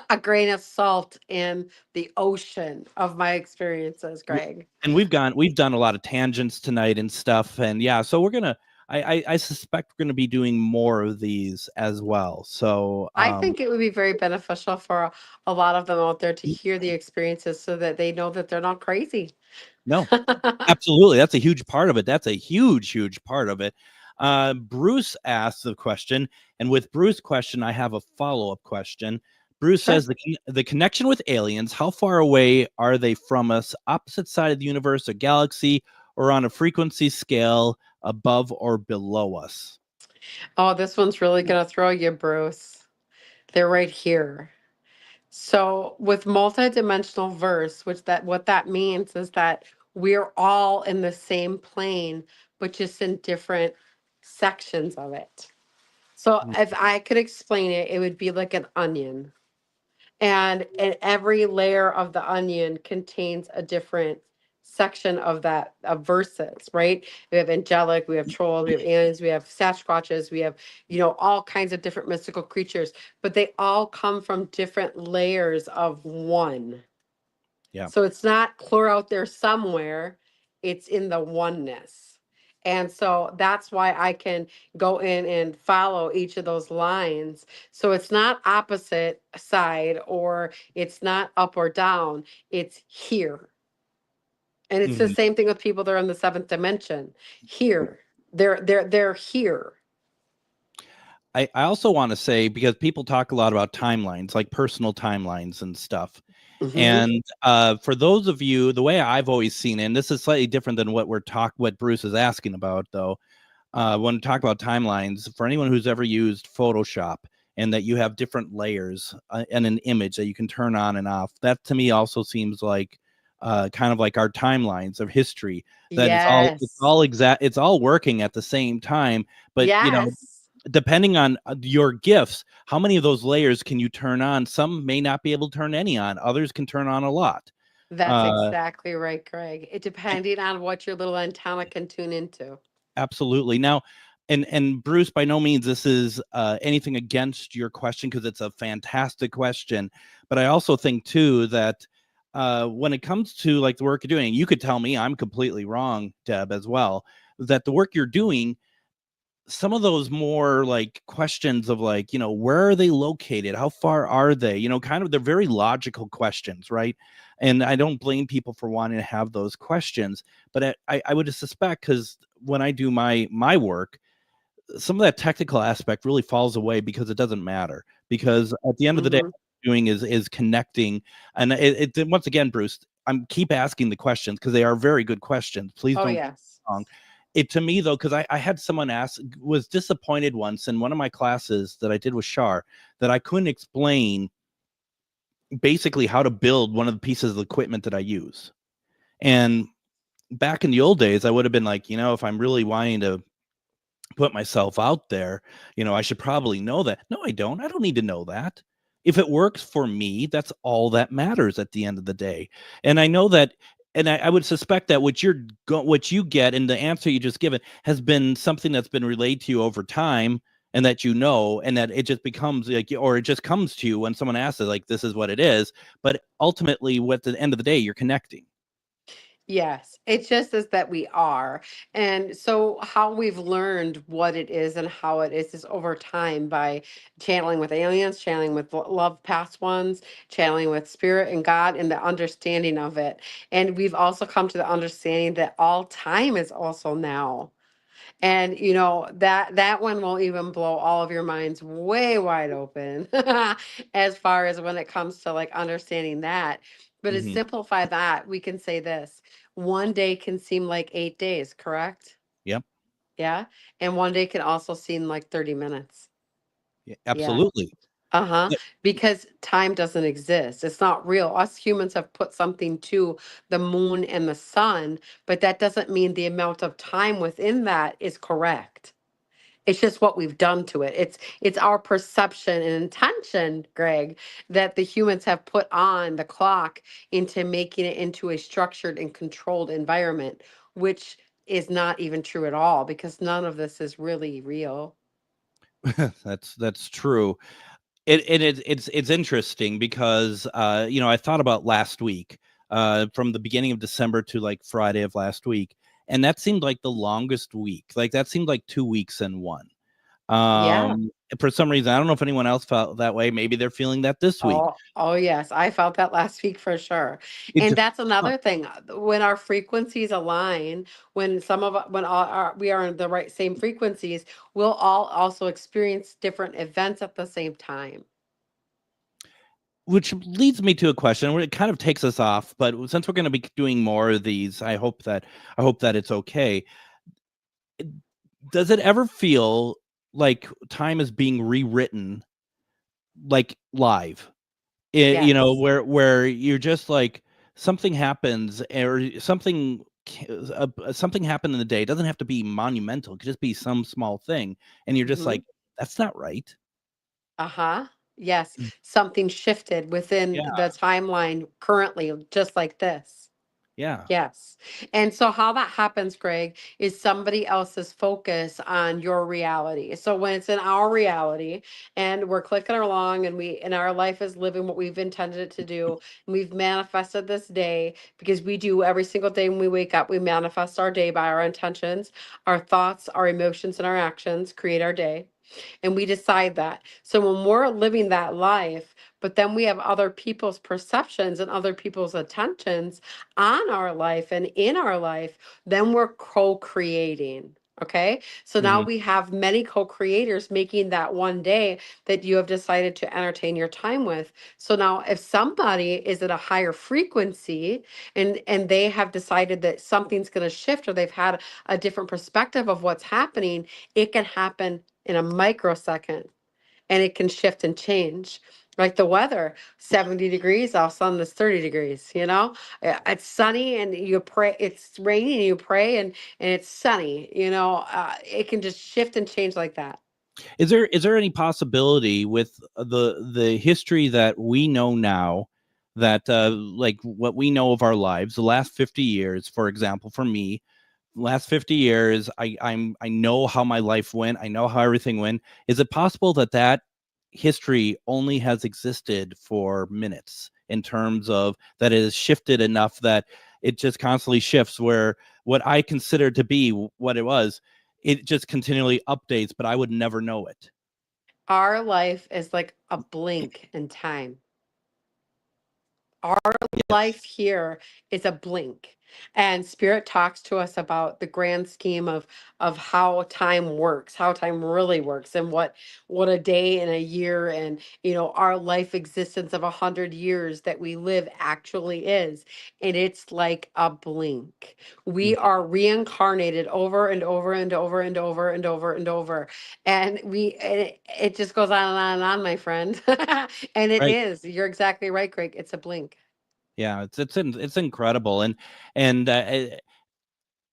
a grain of salt in the ocean of my experiences, Greg. And we've done a lot of tangents tonight and stuff, and yeah, so we're gonna. I suspect we're gonna be doing more of these as well. So I think it would be very beneficial for a lot of them out there to hear the experiences, so that they know that they're not crazy. No, absolutely, that's a huge part of it. That's a huge part of it. Bruce asked the question, and with Bruce's question, I have a follow-up question. Bruce says the connection with aliens, how far away are they from us? Opposite side of the universe, a galaxy, or on a frequency scale above or below us? Oh, this one's really going to throw you, Bruce. They're right here. So with multidimensional verse, what that means is that we're all in the same plane, but just in different sections of it. So if I could explain it, it would be like an onion. And every layer of the onion contains a different section of verses, right? We have angelic, we have trolls, we have aliens, we have Sasquatches, we have, all kinds of different mystical creatures, but they all come from different layers of one. Yeah. So it's not clear out there somewhere, it's in the oneness. And so that's why I can go in and follow each of those lines. So it's not opposite side, or it's not up or down. It's here. And it's the same thing with people that are in the seventh dimension. Here. They're here. I also want to say, because people talk a lot about timelines, like personal timelines and stuff. And for those of you, the way I've always seen it, and this is slightly different than what Bruce is asking about, though, when we talk about timelines, for anyone who's ever used Photoshop, and that you have different layers and an image that you can turn on and off, that to me also seems like kind of like our timelines of history. That it's all working at the same time, but depending on your gifts, how many of those layers can you turn on? Some may not be able to turn any on. Others can turn on a lot. That's exactly right, Greg. It depending on what your little antenna can tune into. Absolutely. Now, and Bruce, by no means this is anything against your question, because it's a fantastic question. But I also think too that when it comes to like the work you're doing, you could tell me I'm completely wrong, Deb, as well, that the work you're doing, some of those more like questions of like, where are they located? How far are they? Kind of, they're very logical questions, right? And I don't blame people for wanting to have those questions, but I would suspect, because when I do my work, some of that technical aspect really falls away, because it doesn't matter, because at the end of the day, what I'm doing is connecting. And it once again, Bruce, keep asking the questions, because they are very good questions. Please don't get me wrong. It to me though, because I had someone was disappointed once in one of my classes that I did with Shar that I couldn't explain basically how to build one of the pieces of equipment that I use. And back in the old days, I would have been like, if I'm really wanting to put myself out there, I should probably know that. No, I don't. I don't need to know that. If it works for me, that's all that matters at the end of the day. And I know that, and I would suspect that what you get and the answer you just given has been something that's been relayed to you over time, and that and that it just becomes like, or it just comes to you when someone asks it, like, this is what it is. But ultimately, at the end of the day, you're connecting. Yes, it just is that we are. And so, how we've learned what it is and how it is over time by channeling with aliens, channeling with love past ones, channeling with spirit and God, and the understanding of it. And we've also come to the understanding that all time is also now. And that one will even blow all of your minds way wide open as far as when it comes to like understanding that. But to Mm-hmm. simplify that, we can say this: one day can seem like 8 days, correct? Yep. Yeah. And one day can also seem like 30 minutes. Yeah, Yeah. absolutely. Uh-huh. But- Because time doesn't exist. It's not real. Us humans have put something to the moon and the sun, but that doesn't mean the amount of time within that is correct. It's just what we've done to it. It's our perception and intention, Greg, that the humans have put on the clock into making it into a structured and controlled environment, which is not even true at all because none of this is really real. that's true. It's interesting because I thought about last week, from the beginning of December to like Friday of last week, and that seemed like the longest week. Like that seemed like 2 weeks in one. Yeah. For some reason, I don't know if anyone else felt that way. Maybe they're feeling that this week. Oh yes, I felt that last week for sure. It And just, that's another thing. When our frequencies align, when when we are in the right same frequencies, we'll all also experience different events at the same time. which leads me to a question where it kind of takes us off, but since we're going to be doing more of these, I hope that it's okay. Does it ever feel like time is being rewritten, like live? Yes. Where you're just like, something happens, or something happened in the day. It doesn't have to be monumental. It could just be some small thing, and you're just Hmm. like, that's not right. Uh-huh. Yes. Something shifted within Yeah, the timeline currently, just like this. yeah. Yes. And so how that happens, Greg, is somebody else's focus on your reality. So when it's in our reality and we're clicking along and our life is living what we've intended it to do, and we've manifested this day because we do every single day when we wake up, we manifest our day by our intentions, our thoughts, our emotions, and our actions create our day. And we decide that. So when we're living that life, but then we have other people's perceptions and other people's attentions on our life and in our life, then we're co-creating. Okay. So now Mhm. we have many co-creators making that one day that you have decided to entertain your time with. So now if somebody is at a higher frequency and they have decided that something's going to shift or they've had a different perspective of what's happening, it can happen in a microsecond and it can shift and change. Like the weather, 70 degrees, all of a sudden it's 30 degrees, It's sunny and you pray, it's rainy and you pray and it's sunny, it can just shift and change like that. Is there any possibility with the history that we know now, that like what we know of our lives, the last 50 years, for example, for me, last 50 years, I know how my life went. I know how everything went. Is it possible that history only has existed for minutes, in terms of that it has shifted enough that it just constantly shifts, where what I consider to be what it was, it just continually updates, but I would never know it. Our life is like a blink in time. Our Yes. life here is a blink. And spirit talks to us about the grand scheme of how time works, how time really works, and what a day and a year and our life existence of 100 years that we live actually is. And it's like a blink. We are reincarnated over and over and over and over and over and over. And it just goes on and on and on, my friend. And it Right. is. You're exactly right, Greg. It's a blink. Yeah, it's incredible, and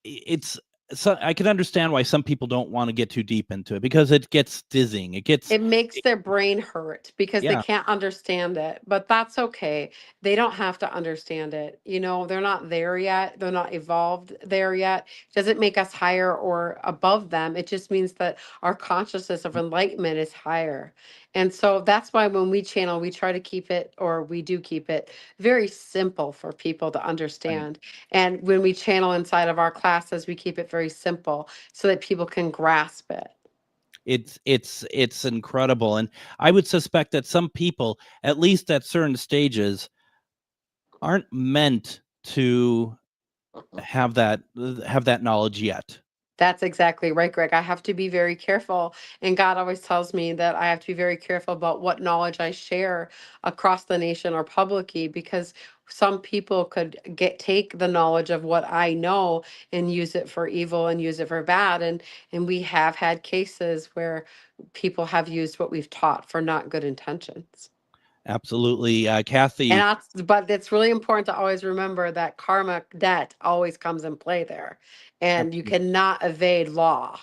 it's so I can understand why some people don't want to get too deep into it because it gets dizzying. It makes their brain hurt because they Yeah. can't understand it, but that's okay. They don't have to understand it. They're not there yet. They're not evolved there yet. Doesn't make us higher or above them. It just means that our consciousness of enlightenment is higher. And so that's why when we channel, we try to keep it, or we do keep it very simple for people to Right. understand. And when we channel inside of our classes, we keep it very simple so that people can grasp it. It's incredible, and I would suspect that some people, at least at certain stages, aren't meant to have that knowledge yet. That's exactly right, Greg. I have to be very careful. And God always tells me that I have to be very careful about what knowledge I share across the nation or publicly, because some people could take the knowledge of what I know and use it for evil and use it for bad. And we have had cases where people have used what we've taught for not good intentions. Absolutely. Kathy. But it's really important to always remember that karmic debt always comes in play there, and you cannot evade law.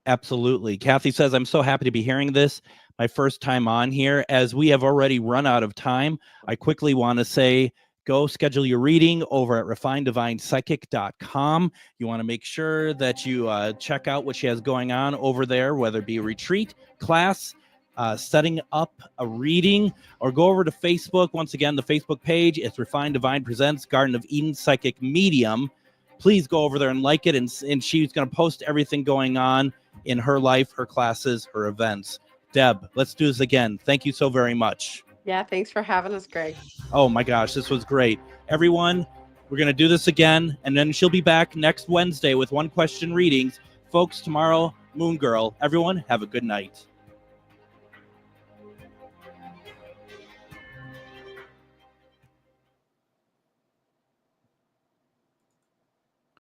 Absolutely. Kathy says, I'm so happy to be hearing this. My first time on here. As we have already run out of time, I quickly want to say, go schedule your reading over at refinedivinepsychic.com. You want to make sure that you check out what she has going on over there, whether it be a retreat, class, setting up a reading, or go over to Facebook. Once again, the Facebook page is Refined Divine Presents Garden of Eden Psychic Medium. Please go over there and like it, and she's going to post everything going on in her life, her classes, her events. Deb, let's do this again. Thank you so very much. Yeah, thanks for having us, Greg. Oh my gosh, this was great. Everyone, we're going to do this again, and then she'll be back next Wednesday with one question readings. Folks, tomorrow, Moon Girl. Everyone, have a good night.